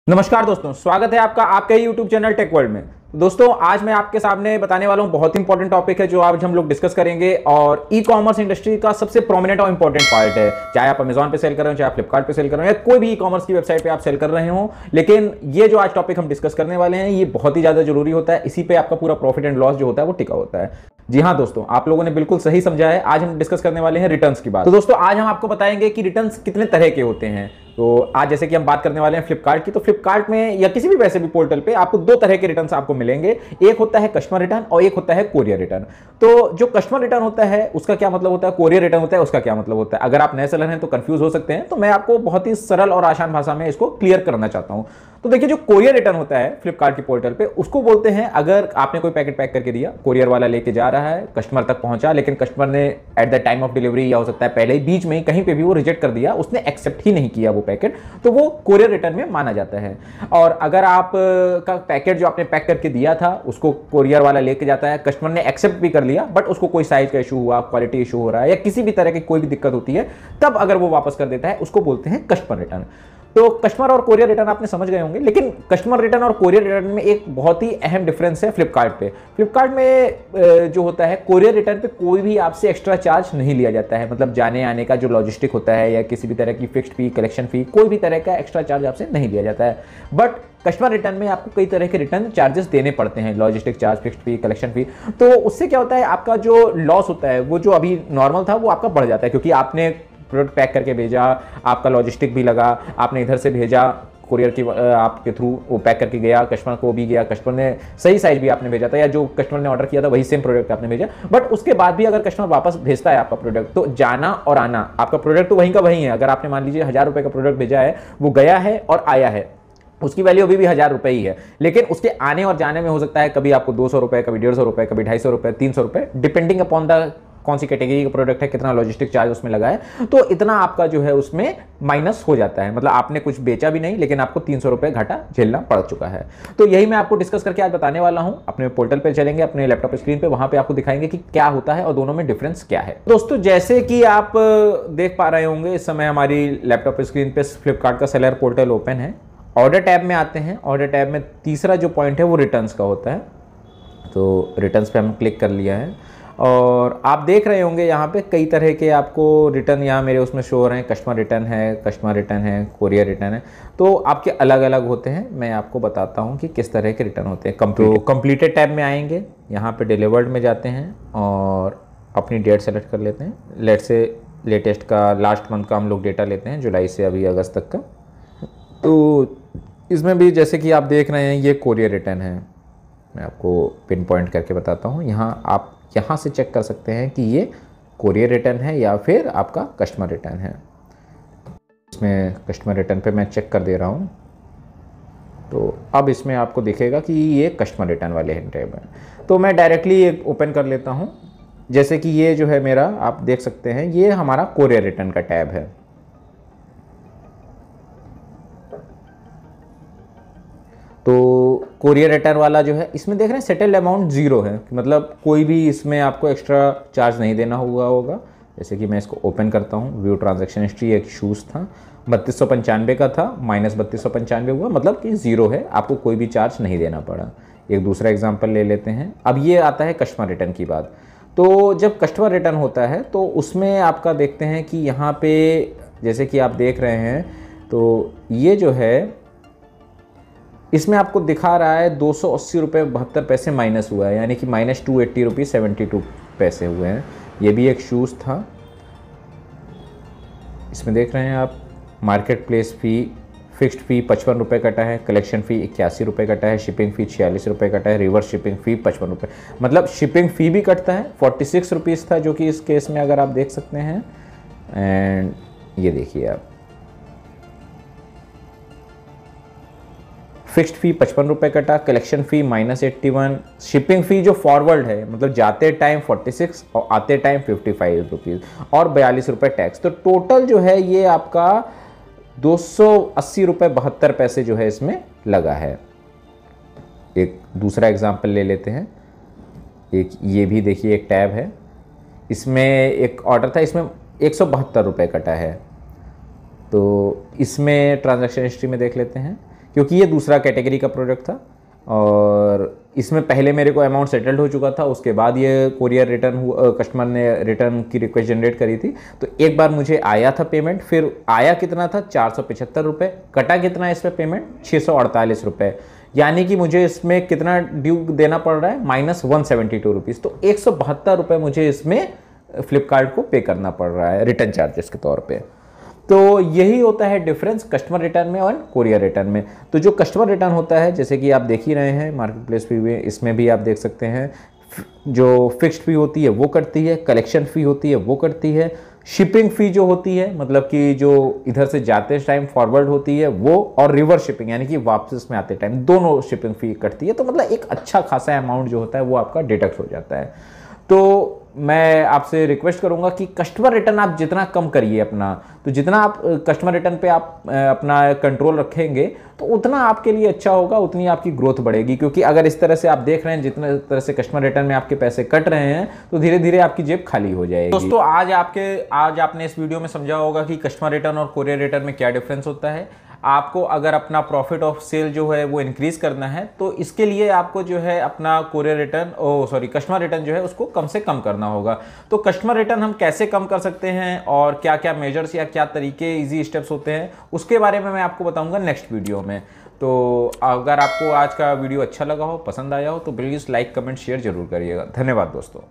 नमस्कार दोस्तों, स्वागत है आपका आपके YouTube चैनल टेक वर्ल्ड में। दोस्तों, आज मैं आपके सामने बताने वाला हूं बहुत ही इंपॉर्टेंट टॉपिक है जो आज हम लोग डिस्कस करेंगे और ई कॉमर्स इंडस्ट्री का सबसे प्रोमिनेंट और इंपॉर्टेंट पार्ट है। चाहे आप अमेजॉन पे सेल कर रहे हो, चाहे आप फ्लिपकार्ट पे सेल कर रहे हो या कोई भी ई कॉमर्स की वेबसाइट पे आप सेल कर रहे हो, लेकिन ये जो आज टॉपिक हम डिस्कस करने वाले हैं ये बहुत ही ज्यादा जरूरी होता है। इसी पे आपका पूरा प्रॉफिट एंड लॉस जो होता है वो टिका होता है। जी हाँ दोस्तों, आप लोगों ने बिल्कुल सही समझा है। आज हम डिस्कस करने वाले हैं रिटर्न्स की बात। तो दोस्तों, आज हम आपको बताएंगे कि रिटर्न्स कितने तरह के होते हैं। तो आज जैसे कि हम बात करने वाले हैं फ्लिपकार्ट की, तो फ्लिपकार्ट में या किसी भी वैसे भी पोर्टल पे आपको दो तरह के रिटर्न्स आपको मिलेंगे। एक होता है कस्टमर रिटर्न और एक होता है कोरियर रिटर्न। तो जो कस्टमर रिटर्न होता है उसका क्या मतलब होता है, कोरियर रिटर्न होता है उसका क्या मतलब होता है। अगर आप नए सेलर हैं तो कंफ्यूज हो सकते हैं, तो मैं आपको बहुत ही सरल और आसान भाषा में इसको क्लियर करना चाहता हूं। तो देखिए, जो कोरियर रिटर्न होता है फ्लिपकार्ट के पोर्टल पे, उसको बोलते हैं अगर आपने कोई पैकेट पैक करके दिया, कोरियर वाला लेके जा रहा है, कस्टमर तक पहुंचा, लेकिन कस्टमर ने at the time of delivery या हो सकता है पहले ही बीच में ही कहीं पे भी वो रिजेक्ट कर दिया, उसने एक्सेप्ट ही नहीं किया वो पैकेट, तो वो कोरियर रिटर्न में माना जाता है। और अगर आप का पैकेट जो आपने पैक करके दिया था उसको कोरियर वाला लेके जाता है, कस्टमर ने एक्सेप्ट भी कर लिया बट उसको कोई साइज का इशू हुआ, क्वालिटी इशू हो रहा है या किसी भी तरह की कोई भी दिक्कत होती है, तब अगर वो वापस कर देता है उसको बोलते हैं कस्टमर रिटर्न। तो कस्टमर और कोरियर रिटर्न आपने समझ गए होंगे, लेकिन कस्टमर रिटर्न और कोरियर रिटर्न में एक बहुत ही अहम डिफरेंस है फ्लिपकार्ट पे। फ्लिपकार्ट में जो होता है, कोरियर रिटर्न पे कोई भी आपसे एक्स्ट्रा चार्ज नहीं लिया जाता है। मतलब जाने आने का जो लॉजिस्टिक होता है या किसी भी तरह की फिक्स्ड फी, कलेक्शन फी, कोई भी तरह का एक्स्ट्रा चार्ज आपसे नहीं लिया जाता है। बट कस्टमर रिटर्न में आपको कई तरह के रिटर्न चार्जेस देने पड़ते हैं, लॉजिस्टिक चार्ज, फिक्स्ड फी, कलेक्शन फी। तो उससे क्या होता है, आपका जो लॉस होता है वो जो अभी नॉर्मल था वो आपका बढ़ जाता है, क्योंकि आपने प्रोडक्ट पैक करके भेजा, आपका लॉजिस्टिक भी लगा, आपने इधर से भेजा कुरियर की आपके थ्रू वो पैक करके गया, कस्टमर को भी गया, कस्टमर ने सही साइज भी आपने भेजा था या जो कस्टमर ने ऑर्डर किया था वही सेम प्रोडक्ट आपने भेजा। बट उसके बाद भी अगर कस्टमर वापस भेजता है आपका प्रोडक्ट, तो जाना और आना, आपका प्रोडक्ट तो वहीं का वहीं है। अगर आपने मान लीजिए 1000 रुपये का प्रोडक्ट भेजा है, वो गया है और आया है, उसकी वैल्यू अभी भी 1000 रुपये ही है, लेकिन उसके आने और जाने में हो सकता है कभी आपको 200 रुपये, कभी 150 रुपये, कभी 250 रुपये, 300 रुपये, डिपेंडिंग अपॉन द कौन सी कैटेगरी का प्रोडक्ट है, कितना लॉजिस्टिक चार्ज उसमें लगा है, तो इतना आपका जो है उसमें माइनस हो जाता है। मतलब आपने कुछ बेचा भी नहीं, लेकिन आपको 300 रुपये घाटा झेलना पड़ चुका है। तो यही मैं आपको डिस्कस करके आज बताने वाला हूं। अपने पोर्टल पे चलेंगे, अपने लैपटॉप स्क्रीन पे, वहां पे आपको दिखाएंगे कि क्या होता है और दोनों में डिफरेंस क्या है। दोस्तों, जैसे कि आप देख पा रहे होंगे, इस समय हमारी लैपटॉप स्क्रीन पे फ्लिपकार्ट का सेलर पोर्टल ओपन है। ऑर्डर टैब में आते हैं। ऑर्डर टैब में तीसरा जो पॉइंट है वो रिटर्न्स का होता है। तो रिटर्न्स पे हम क्लिक कर लिया है और आप देख रहे होंगे यहाँ पे कई तरह के आपको रिटर्न यहाँ मेरे उसमें शो हो रहे हैं। कस्टमर रिटर्न है, कोरियर रिटर्न है। तो आपके अलग अलग होते हैं। मैं आपको बताता हूँ कि किस तरह के रिटर्न होते हैं। तो कंप्लीटेड टैब में आएंगे, यहाँ पे डिलीवर्ड में जाते हैं और अपनी डेट सेलेक्ट कर लेते हैं। लेट से लेटेस्ट का, लास्ट मंथ का हम लोग डेटा लेते हैं, जुलाई से अभी अगस्त तक का। तो इसमें भी जैसे कि आप देख रहे हैं ये कोरियर रिटर्न है। मैं आपको पिन पॉइंट करके बताता हूँ। यहाँ आप यहाँ से चेक कर सकते हैं कि ये कोरियर रिटर्न है या फिर आपका कस्टमर रिटर्न है। इसमें कस्टमर रिटर्न पे मैं चेक कर दे रहा हूँ, तो अब इसमें आपको दिखेगा कि ये कस्टमर रिटर्न वाले हैं टैब है। तो मैं डायरेक्टली ये ओपन कर लेता हूँ। जैसे कि ये जो है मेरा, आप देख सकते हैं ये हमारा कोरियर रिटर्न का टैब है। तो कोरियर रिटर्न वाला जो है, इसमें देख रहे हैं सेटल्ड अमाउंट 0 है, मतलब कोई भी इसमें आपको एक्स्ट्रा चार्ज नहीं देना हुआ होगा। जैसे कि मैं इसको ओपन करता हूँ, व्यू ट्रांजैक्शन हिस्ट्री, एक शूज़ था 3295 का था, माइनस 3295 हुआ, मतलब कि 0 है, आपको कोई भी चार्ज नहीं देना पड़ा। एक दूसरा एग्जाम्पल ले लेते हैं। अब ये आता है कस्टमर रिटर्न की बात। तो जब कस्टमर रिटर्न होता है तो उसमें आपका देखते हैं कि यहाँ पे जैसे कि आप देख रहे हैं, तो ये जो है इसमें आपको दिखा रहा है 280 रुपये 72 पैसे माइनस हुआ है, यानी कि माइनस 280 रुपीज़ 72 पैसे हुए हैं। ये भी एक शूज़ था। इसमें देख रहे हैं आप, मार्केट प्लेस फ़ी, फिक्स्ड फ़ी 55 रुपये कटा है, कलेक्शन फ़ी 81 रुपये कटा है, शिपिंग फ़ी 46 रुपये कटा है, रिवर्स शिपिंग फ़ी 55 रुपये, मतलब शिपिंग फ़ी भी कटता है। 46 रुपीज़ था जो कि इस केस में अगर आप देख सकते हैं। एंड ये देखिए आप, फिक्स्ड फी 55 रुपये कटा, कलेक्शन फ़ी -81, शिपिंग फ़ी जो फॉरवर्ड है, मतलब जाते टाइम 46 और आते टाइम 55 रुपीज़ और 42 रुपये टैक्स। तो टोटल जो है ये आपका 280 रुपये 72 पैसे जो है इसमें लगा है। एक दूसरा एग्जाम्पल ले लेते हैं। एक ये भी देखिए एक टैब है, इसमें एक ऑर्डर था, इसमें 172 रुपये कटा है। तो इसमें ट्रांजैक्शन हिस्ट्री में देख लेते हैं क्योंकि ये दूसरा कैटेगरी का प्रोडक्ट था और इसमें पहले मेरे को अमाउंट सेटल्ड हो चुका था। उसके बाद ये कोरियर रिटर्न हुआ, कस्टमर ने रिटर्न की रिक्वेस्ट जनरेट करी थी। तो एक बार मुझे आया था पेमेंट, फिर आया कितना था 475 रुपये, कटा कितना है इस पर पेमेंट 648 रुपये, यानी कि मुझे इसमें कितना ड्यू देना पड़ रहा है -172 रुपीज़। तो 172 रुपये मुझे इसमें फ्लिपकार्ट को पे करना पड़ रहा है रिटर्न चार्जेस के तौर पे। तो यही होता है डिफरेंस कस्टमर रिटर्न में और कोरियर रिटर्न में। तो जो कस्टमर रिटर्न होता है, जैसे कि आप देख ही रहे हैं मार्केट प्लेस फी में, इसमें भी आप देख सकते हैं जो फिक्स्ड फी होती है वो कटती है, कलेक्शन फ़ी होती है वो कटती है, शिपिंग फ़ी जो होती है मतलब कि जो इधर से जाते टाइम फॉरवर्ड होती है वो, और रिवर्स शिपिंग यानी कि वापस में आते टाइम, दोनों शिपिंग फ़ी कटती है। तो मतलब एक अच्छा खासा अमाउंट जो होता है वो आपका डिडक्ट हो जाता है। तो मैं आपसे रिक्वेस्ट करूंगा कि कस्टमर रिटर्न आप जितना कम करिए अपना, तो जितना आप कस्टमर रिटर्न पे आप अपना कंट्रोल रखेंगे तो उतना आपके लिए अच्छा होगा, उतनी आपकी ग्रोथ बढ़ेगी। क्योंकि अगर इस तरह से आप देख रहे हैं जितने तरह से कस्टमर रिटर्न में आपके पैसे कट रहे हैं तो धीरे धीरे आपकी जेब खाली हो जाएगी। दोस्तों आज आपने इस वीडियो में समझा होगा कि कस्टमर रिटर्न और कोरियर रिटर्न में क्या डिफरेंस होता है। आपको अगर अपना प्रॉफिट ऑफ सेल जो है वो इंक्रीज करना है तो इसके लिए आपको जो है अपना कोरियर रिटर्न कस्टमर रिटर्न जो है उसको कम से कम करना होगा। तो कस्टमर रिटर्न हम कैसे कम कर सकते हैं और क्या क्या मेजर्स या क्या तरीके इजी स्टेप्स होते हैं उसके बारे में मैं आपको बताऊंगा नेक्स्ट वीडियो में। तो अगर आपको आज का वीडियो अच्छा लगा हो, पसंद आया हो तो प्लीज़ लाइक कमेंट शेयर जरूर करिएगा। धन्यवाद दोस्तों।